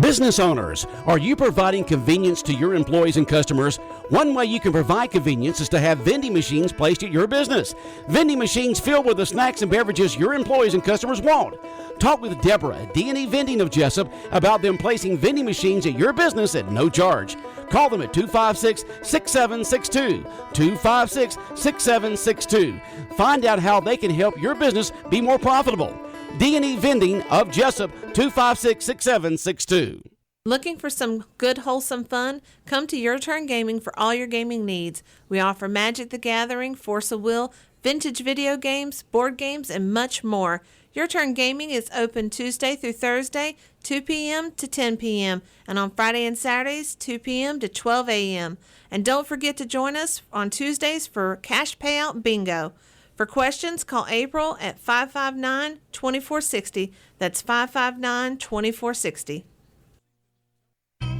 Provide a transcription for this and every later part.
Business owners, are you providing convenience to your employees and customers? One way you can provide convenience is to have vending machines placed at your business. Vending machines filled with the snacks and beverages your employees and customers want. Talk with Deborah at D&E Vending of Jessup about them placing vending machines at your business at no charge. Call them at 256-6762, 256-6762. Find out how they can help your business be more profitable. D&E Vending of Jessup, 256-6762. Looking for some good, wholesome fun? Come to Your Turn Gaming for all your gaming needs. We offer Magic the Gathering, Force of Will, vintage video games, board games, and much more. Your Turn Gaming is open Tuesday through Thursday, 2 p.m. to 10 p.m., and on Friday and Saturdays, 2 p.m. to 12 a.m. And don't forget to join us on Tuesdays for Cash Payout Bingo. For questions, call April at 559-2460. That's 559-2460.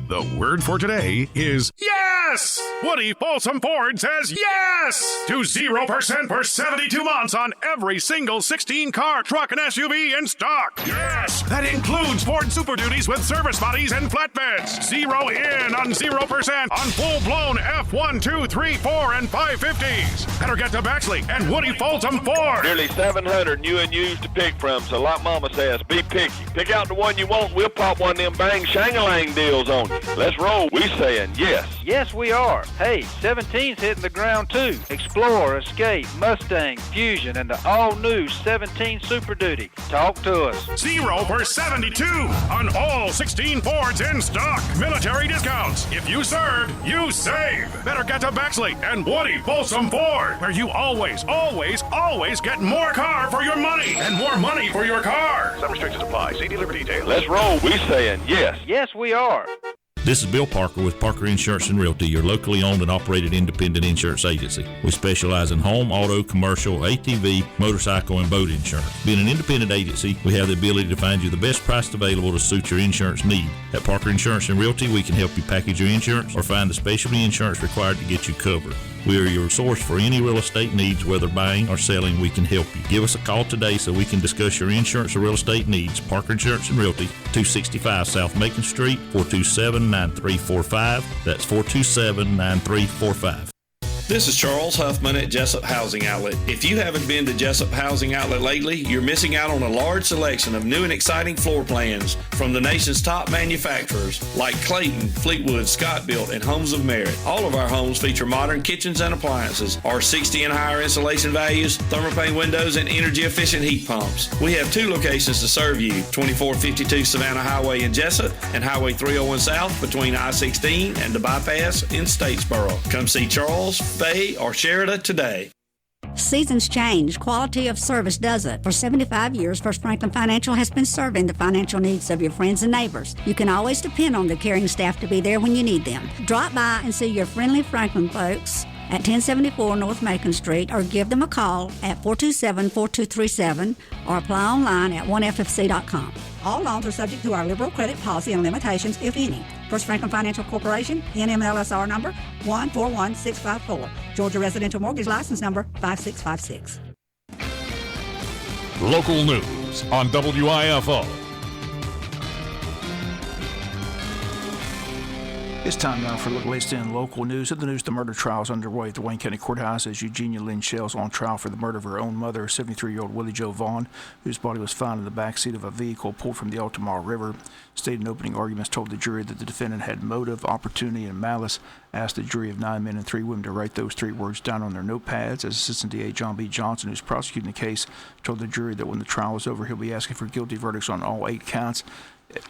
The word for today is yes! Woody Folsom Ford says yes! To 0% for 72 months on every single 16-car, truck, and SUV in stock. Yes! That includes Ford Super Duties with service bodies and flatbeds. 0 in on 0% on full-blown F1, 2, 3, 4, and 550s. Better get to Bexley and Woody Folsom Ford. Nearly 700 new and used to pick from, so like Mama says, be picky. Pick out the one you want, we'll pop one of them bang shang-a-lang deals on you. Let's roll. We saying yes. Yes, we are. Hey, 17's hitting the ground too. Explorer, Escape, Mustang, Fusion, and the all-new 17 Super Duty. Talk to us. 0 for 72 on all 16 Fords in stock. Military discounts. If you serve, you save. Better get to Bexley and Woody Folsom Ford, where you always get more car for your money and more money for your car. Some restrictions apply. See dealer for details. Let's roll. We saying yes. Yes, we are. This is Bill Parker with Parker Insurance and Realty, your locally owned and operated independent insurance agency. We specialize in home, auto, commercial, ATV, motorcycle, and boat insurance. Being an independent agency, we have the ability to find you the best price available to suit your insurance need. At Parker Insurance and Realty, we can help you package your insurance or find the specialty insurance required to get you covered. We are your source for any real estate needs, whether buying or selling, we can help you. Give us a call today so we can discuss your insurance or real estate needs. Parker Insurance and Realty, 265 South Macon Street, 427-9345. That's 427-9345. This is Charles Huffman at Jessup Housing Outlet. If you haven't been to Jessup Housing Outlet lately, you're missing out on a large selection of new and exciting floor plans from the nation's top manufacturers like Clayton, Fleetwood, Scott Built, and Homes of Merit. All of our homes feature modern kitchens and appliances, R60 and higher insulation values, thermopane windows, and energy-efficient heat pumps. We have two locations to serve you, 2452 Savannah Highway in Jessup and Highway 301 South between I-16 and the bypass in Statesboro. Come see Charles, Faye, or Sherida today. Seasons change. Quality of service doesn't. For 75 years, First Franklin Financial has been serving the financial needs of your friends and neighbors. You can always depend on the caring staff to be there when you need them. Drop by and see your friendly Franklin folks at 1074 North Macon Street, or give them a call at 427-4237, or apply online at onefc.com. All loans are subject to our liberal credit policy and limitations, if any. First Franklin Financial Corporation, NMLSR number 141654. Georgia Residential Mortgage License number 5656. Local news on WIFO. It's time now for the latest in local news. In the news, the murder trial is underway at the Wayne County Courthouse as Eugenia Lynn Shell's on trial for the murder of her own mother, 73-year-old Willie Joe Vaughn, whose body was found in the backseat of a vehicle pulled from the Altamar River. State in opening arguments told the jury that the defendant had motive, opportunity, and malice. Asked the jury of 9 men and 3 women to write those 3 words down on their notepads. As Assistant DA John B. Johnson, who's prosecuting the case, told the jury that when the trial was over, he'll be asking for guilty verdicts on all 8 counts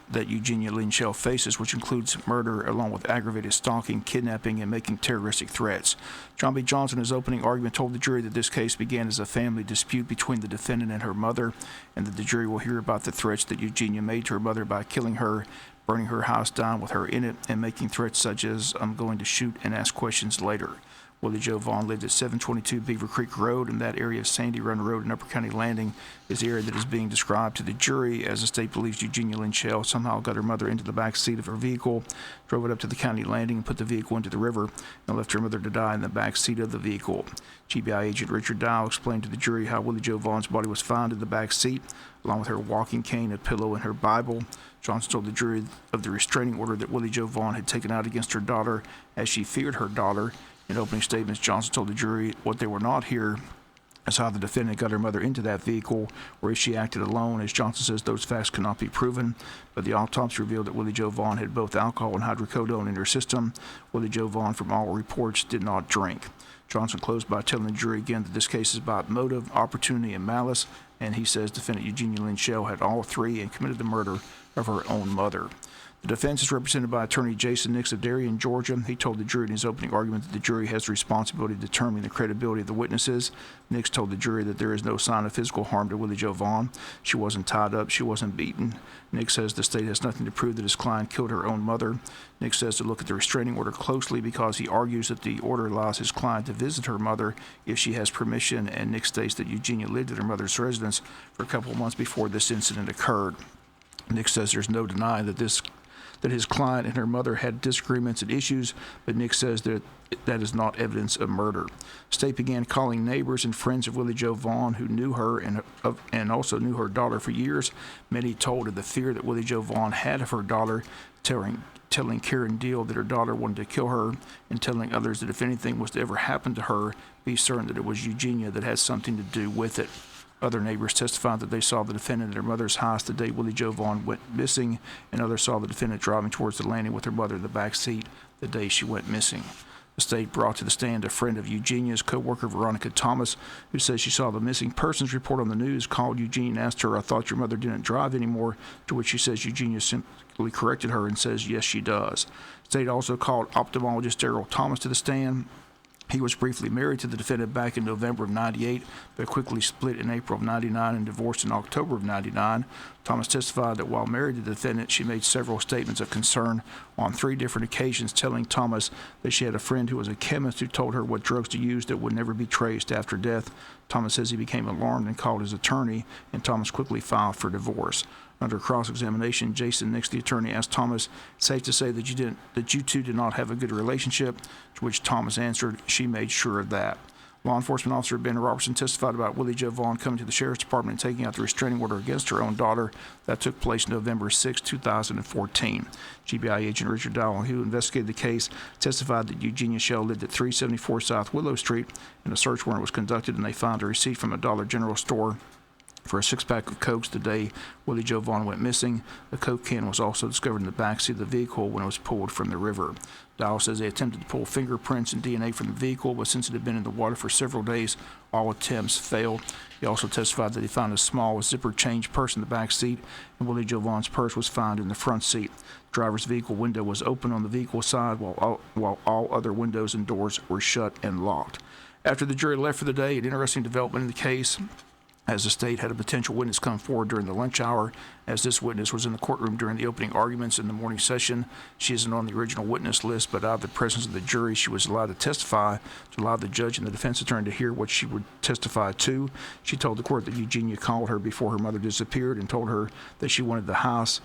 that Eugenia Lynn Shell faces, which includes murder along with aggravated stalking, kidnapping, and making terroristic threats. John B. Johnson, in his opening argument, told the jury that this case began as a family dispute between the defendant and her mother, and that the jury will hear about the threats that Eugenia made to her mother by killing her, burning her house down with her in it, and making threats such as, "I'm going to shoot and ask questions later." Willie Joe Vaughn lived at 722 Beaver Creek Road, and that area of Sandy Run Road and Upper County Landing is the area that is being described to the jury as the state believes Eugenia Lynn Shell somehow got her mother into the back seat of her vehicle, drove it up to the county landing, and put the vehicle into the river, and left her mother to die in the back seat of the vehicle. GBI agent Richard Dow explained to the jury how Willie Joe Vaughn's body was found in the back seat, along with her walking cane, a pillow, and her Bible. Johnson told the jury of the restraining order that Willie Joe Vaughn had taken out against her daughter as she feared her daughter. In opening statements, Johnson told the jury what they were not here is how the defendant got her mother into that vehicle, or if she acted alone. As Johnson says, those facts cannot be proven, but the autopsy revealed that Willie Joe Vaughn had both alcohol and hydrocodone in her system. Willie Joe Vaughn, from all reports, did not drink. Johnson closed by telling the jury again that this case is about motive, opportunity, and malice, and he says defendant Eugenia Lynn Shell had all three and committed the murder of her own mother. The defense is represented by attorney Jason Nix of Darien, Georgia. He told the jury in his opening argument that the jury has the responsibility to determine the credibility of the witnesses. Nix told the jury that there is no sign of physical harm to Willie Joe Vaughn. She wasn't tied up. She wasn't beaten. Nix says the state has nothing to prove that his client killed her own mother. Nix says to look at the restraining order closely because he argues that the order allows his client to visit her mother if she has permission, and Nix states that Eugenia lived at her mother's residence for a couple of months before this incident occurred. Nix says there's no denying that his client and her mother had disagreements and issues, but Nix says that is not evidence of murder. State began calling neighbors and friends of Willie Joe Vaughn who knew her and also knew her daughter for years. Many told of the fear that Willie Joe Vaughn had of her daughter, telling Karen Deal that her daughter wanted to kill her, and telling others that if anything was to ever happen to her, be certain that it was Eugenia that had something to do with it. Other neighbors testified that they saw the defendant at her mother's house the day Willie Joe Vaughn went missing, and others saw the defendant driving towards the landing with her mother in the back seat the day she went missing. The state brought to the stand a friend of Eugenia's, co-worker Veronica Thomas, who says she saw the missing persons report on the news, called Eugenia and asked her, "I thought your mother didn't drive anymore," to which she says Eugenia simply corrected her and says, "Yes, she does." The state also called ophthalmologist Daryl Thomas to the stand. He was briefly married to the defendant back in November of 98, but quickly split in April of 99 and divorced in October of 99. Thomas testified that while married to the defendant, she made several statements of concern on 3 different occasions, telling Thomas that she had a friend who was a chemist who told her what drugs to use that would never be traced after death. Thomas says he became alarmed and called his attorney, and Thomas quickly filed for divorce. Under cross-examination, Jason Nix, the attorney, asked Thomas, "Safe to say that you two did not have a good relationship?" To which Thomas answered, "She made sure of that." Law enforcement officer Ben Robertson testified about Willie Joe Vaughn coming to the sheriff's department and taking out the restraining order against her own daughter. That took place November 6, 2014. GBI agent Richard Dowell, who investigated the case, testified that Eugenia Shell lived at 374 South Willow Street, and a search warrant was conducted, and they found a receipt from a Dollar General store for a 6-pack of Cokes the day Willie Joe Vaughn went missing. The Coke can was also discovered in the backseat of the vehicle when it was pulled from the river. Dow says they attempted to pull fingerprints and DNA from the vehicle, but since it had been in the water for several days, all attempts failed. He also testified that he found a small zipper change purse in the back seat, and Willie Joe Vaughn's purse was found in the front seat. The driver's vehicle window was open on the vehicle side, while all other windows and doors were shut and locked. After the jury left for the day, an interesting development in the case, as the state had a potential witness come forward during the lunch hour. As this witness was in the courtroom during the opening arguments in the morning session, she isn't on the original witness list, but out of the presence of the jury, she was allowed to testify, to allow the judge and the defense attorney to hear what she would testify to. She told the court that Eugenia called her before her mother disappeared and told her that she wanted the house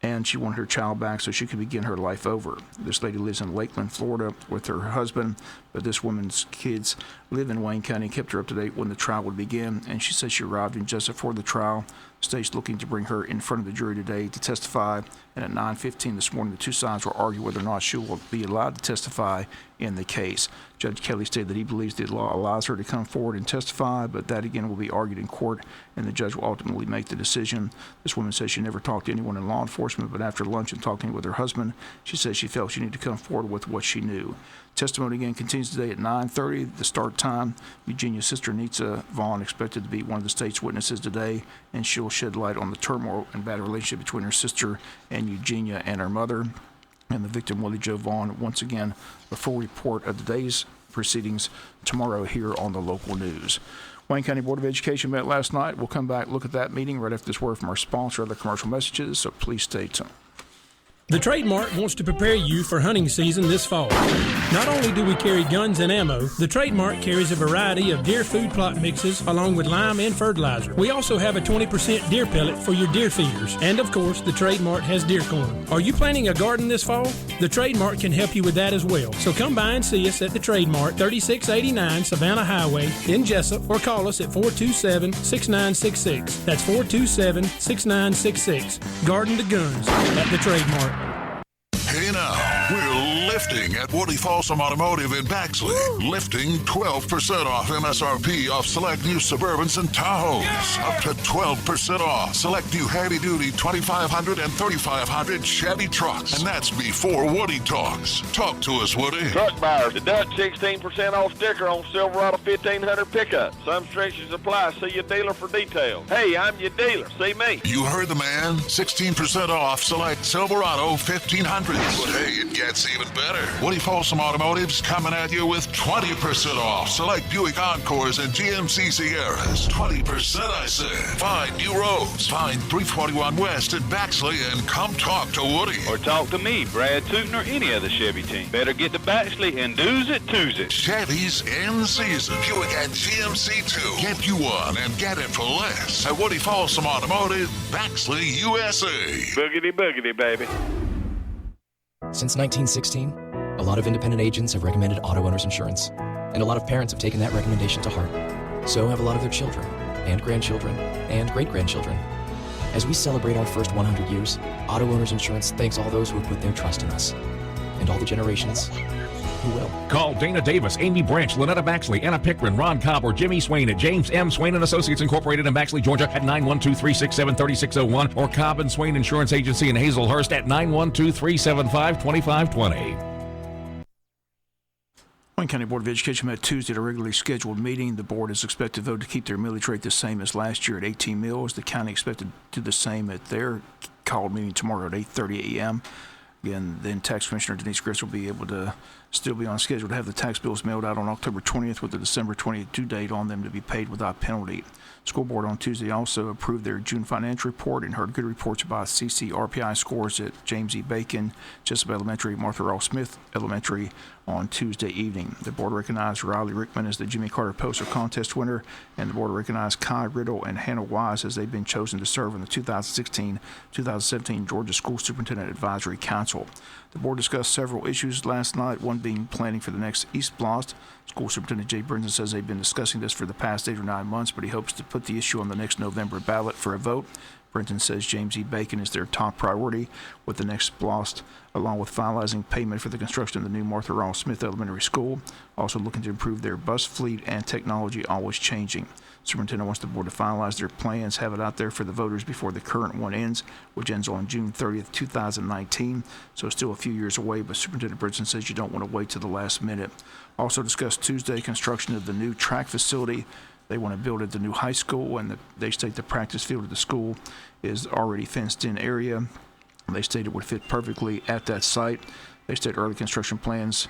and she wanted her child back so she could begin her life over. This lady lives in Lakeland, Florida with her husband, but this woman's kids live in Wayne County and kept her up to date when the trial would begin, and she said she arrived in Jessup for the trial. The state's looking to bring her in front of the jury today to testify, and at 9:15 this morning, the two sides will argue whether or not she will be allowed to testify in the case. Judge Kelly stated that he believes the law allows her to come forward and testify, but that again will be argued in court, and the judge will ultimately make the decision. This woman says she never talked to anyone in law enforcement, but after lunch and talking with her husband, she says she felt she needed to come forward with what she knew. Testimony again continues today at 9:30, the start time. Eugenia's sister, Nitza Vaughn, expected to be one of the state's witnesses today, and she'll shed light on the turmoil and bad relationship between her sister and Eugenia and her mother. And the victim, Willie Joe Vaughn, once again, a full report of the day's proceedings tomorrow here on the local news. Wayne County Board of Education met last night. We'll come back, look at that meeting right after this word from our sponsor, other commercial messages, so please stay tuned. The Trademark wants to prepare you for hunting season this fall. Not only do we carry guns and ammo, the Trademark carries a variety of deer food plot mixes along with lime and fertilizer. We also have a 20% deer pellet for your deer feeders. And of course, the Trademark has deer corn. Are you planting a garden this fall? The Trademark can help you with that as well. So come by and see us at the Trademark, 3689 Savannah Highway in Jessup, or call us at 427-6966. That's 427-6966. Garden to guns at the Trademark. Hey now, we're lifting at Woody Folsom Automotive in Baxley. Lifting 12% off MSRP off select new Suburbans and Tahoes. Yeah. Up to 12% off select new heavy-duty 2500 and 3500 Chevy trucks. And that's before Woody talks. Talk to us, Woody. Truck buyers, the Dutch 16% off sticker on Silverado 1500 pickup. Some restrictions apply. See your dealer for details. Hey, I'm your dealer. See me. You heard the man. 16% off select Silverado 1500. But hey, it gets even better. Woody Folsom Automotive's coming at you with 20% off select Buick Encores and GMC Sierras. 20%, I said. Find new roads. Find 341 West at Baxley and come talk to Woody. Or talk to me, Brad Tootin, or any other Chevy team. Better get to Baxley and do's it, to's it. Chevy's in season. Buick and GMC too. Get you one and get it for less at Woody Folsom Automotive, Baxley, USA. Boogity, boogity, baby. Since 1916, a lot of independent agents have recommended auto owners insurance, and a lot of parents have taken that recommendation to heart. So have a lot of their children, and grandchildren, and great-grandchildren. As we celebrate our first 100 years, Auto Owners Insurance thanks all those who have put their trust in us, and all the generations who will. Call Dana Davis, Amy Branch, Lynetta Baxley, Anna Pickren, Ron Cobb, or Jimmy Swain at James M. Swain & Associates Incorporated in Baxley, Georgia at 912-367-3601 or Cobb & Swain Insurance Agency in Hazelhurst at 912-375-2520. Wayne County Board of Education met Tuesday at a regularly scheduled meeting. The board is expected to vote to keep their millage rate the same as last year at 18 mills. The county expected to do the same at their called meeting tomorrow at 8:30 a.m. Again, then Tax Commissioner Denise Grist will be able to still be on schedule to have the tax bills mailed out on October 20th with the December 20th due date on them to be paid without penalty. School Board on Tuesday also approved their June financial report and heard good reports about CCRPI scores at James E. Bacon, Jessup Elementary, Martha Ross Smith Elementary on Tuesday evening. The board recognized Riley Rickman as the Jimmy Carter Poster Contest winner, and the board recognized Kai Riddle and Hannah Wise as they've been chosen to serve on the 2016-2017 Georgia School Superintendent Advisory Council. The board discussed several issues last night, one being planning for the next East Blast. School Superintendent Jay Brinson says they've been discussing this for the past 8 or 9 months, but he hopes to put the issue on the next November ballot for a vote. Brinson says James E. Bacon is their top priority with the next blast, along with finalizing payment for the construction of the new Martha Ross Smith Elementary School, also looking to improve their bus fleet and technology, always changing. Superintendent wants the board to finalize their plans, have it out there for the voters before the current one ends, which ends on June 30th, 2019. So still a few years away, but Superintendent Brinson says you don't want to wait to the last minute. Also discussed Tuesday construction of the new track facility. They want to build at the new high school, and they state the practice field of the school is already fenced-in area. They state it would fit perfectly at that site. They state early construction plans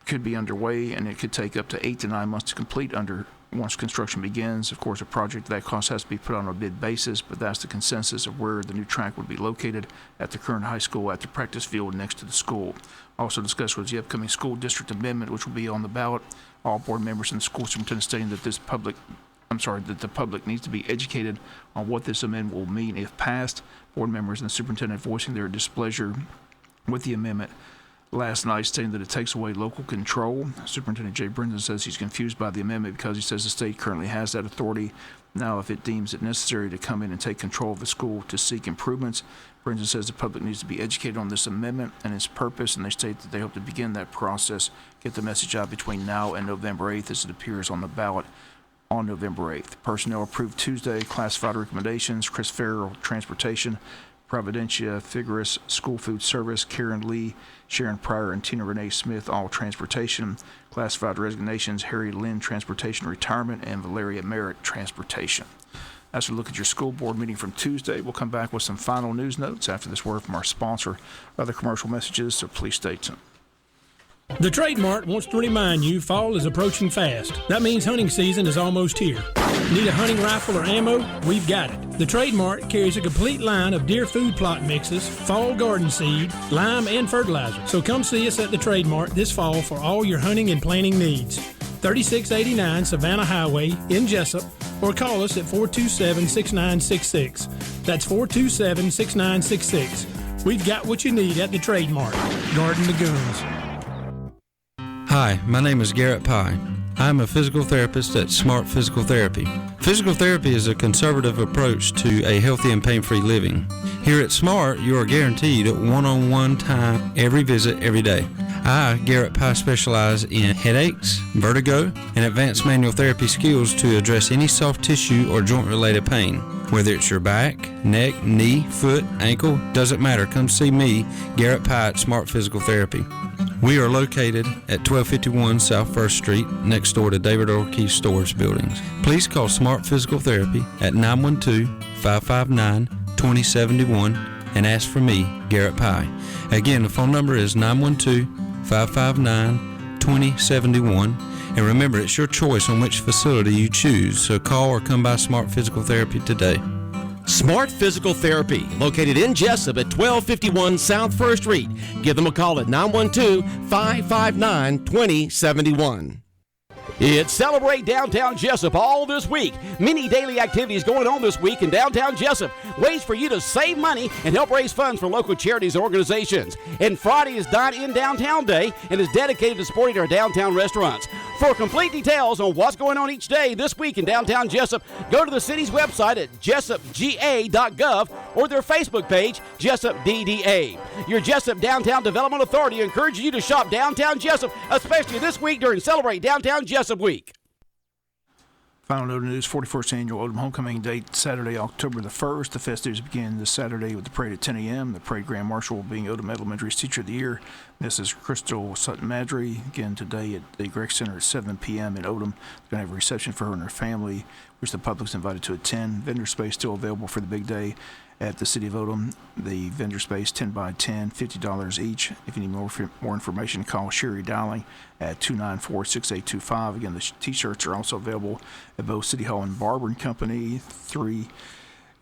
could be underway, and it could take up to 8 to 9 months to complete once construction begins. Of course, a project that cost has to be put on a bid basis, but that's the consensus of where the new track would be located at the current high school at the practice field next to the school. Also discussed was the upcoming school district amendment, which will be on the ballot. All board members and the school superintendent stating that the public needs to be educated on what this amendment will mean if passed. Board members and the superintendent voicing their displeasure with the amendment last night, stating that it takes away local control. Superintendent Jay Brinson says he's confused by the amendment because he says the state currently has that authority. Now, if it deems it necessary to come in and take control of the school to seek improvements, Brinson says the public needs to be educated on this amendment and its purpose, and they state that they hope to begin that process, get the message out between now and November 8th as it appears on the ballot on November 8th. Personnel approved Tuesday classified recommendations: Chris Farrell, Transportation; Providencia Figueres, School Food Service; Karen Lee, Sharon Pryor, and Tina Renee Smith, all Transportation. Classified resignations: Harry Lynn, Transportation Retirement, and Valeria Merritt, Transportation. As we look at your school board meeting from Tuesday, we'll come back with some final news notes after this word from our sponsor. Other commercial messages, so please stay tuned. The Trademark wants to remind you fall is approaching fast. That means hunting season is almost here. Need a hunting rifle or ammo? We've got it. The Trademark carries a complete line of deer food plot mixes, fall garden seed, lime, and fertilizer. So come see us at the Trademark this fall for all your hunting and planting needs. 3689 Savannah Highway in Jessup, or call us at 427-6966. That's 427-6966. We've got what you need at the Trademark. Garden the Goons. Hi, my name is Garrett Pye. I'm a physical therapist at Smart Physical Therapy. Physical therapy is a conservative approach to a healthy and pain-free living. Here at Smart, you are guaranteed one-on-one time every visit, every day. I, Garrett Pye, specialize in headaches, vertigo, and advanced manual therapy skills to address any soft tissue or joint-related pain. Whether it's your back, neck, knee, foot, ankle, doesn't matter. Come see me, Garrett Pye, at Smart Physical Therapy. We are located at 1251 South 1st Street, next door to David O'Keefe Stores buildings. Please call Smart Physical Therapy at 912-559-2071 and ask for me, Garrett Pye. Again, the phone number is 912-559-2071. And remember, it's your choice on which facility you choose, so call or come by Smart Physical Therapy today. Smart Physical Therapy, located in Jessup at 1251 South 1st Street. Give them a call at 912-559-2071. It's Celebrate Downtown Jessup all this week. Many daily activities going on this week in downtown Jessup. Ways for you to save money and help raise funds for local charities and organizations. And Friday is Dine In Downtown Day and is dedicated to supporting our downtown restaurants. For complete details on what's going on each day this week in downtown Jessup, go to the city's website at jessupga.gov or their Facebook page, Jessup DDA. Your Jessup Downtown Development Authority encourages you to shop downtown Jessup, especially this week during Celebrate Downtown Jessup Week. Final note of news, 41st Annual Odom Homecoming date, Saturday, October the 1st. The festivities begin this Saturday with the parade at 10 a.m. The parade Grand Marshal being Odom Elementary's Teacher of the Year. This is Crystal Sutton-Madry. Again, today at the Greg Center at 7 p.m. in Odom. They're going to have a reception for her and her family, which the public's invited to attend. Vendor space still available for the big day at the City of Odom. The vendor space, 10 by 10, $50 each. If you need more information, call Sherry Dowling at 294-6825. Again, the T-shirts are also available at both City Hall and Barber & Company, 3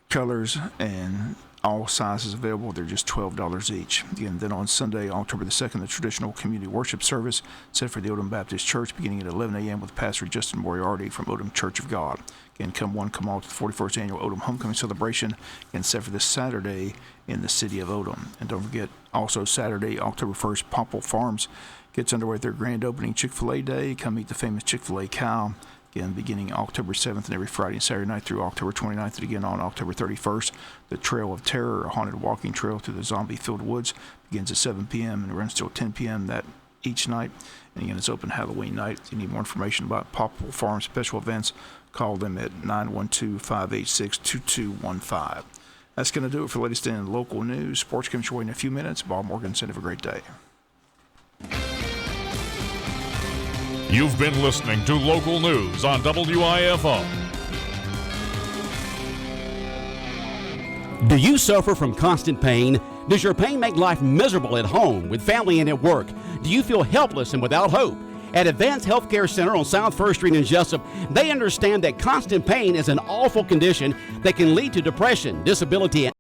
colors and all sizes available. They're just $12 each. Again, then on Sunday, October the 2nd, the traditional community worship service set for the Odom Baptist Church beginning at 11 a.m. with Pastor Justin Moriarty from Odom Church of God. Again, come one, come all to the 41st Annual Odom Homecoming Celebration, and set for this Saturday in the City of Odom. And don't forget, also Saturday, October 1st, Popple Farms gets underway with their grand opening Chick-fil-A Day. Come meet the famous Chick-fil-A cow. Again, beginning October 7th and every Friday and Saturday night through October 29th. And again, on October 31st, the Trail of Terror, a haunted walking trail through the zombie-filled woods, begins at 7 p.m. and runs till 10 p.m. that each night. And again, it's open Halloween night. If you need more information about Popple Farm special events, call them at 912-586-2215. That's going to do it for the latest in local news. Sports comes your way in a few minutes. Bob Morganson, have a great day. You've been listening to local news on WIFO. Do you suffer from constant pain? Does your pain make life miserable at home, with family, and at work? Do you feel helpless and without hope? At Advanced Healthcare Center on South 1st Street in Jessup, they understand that constant pain is an awful condition that can lead to depression, disability,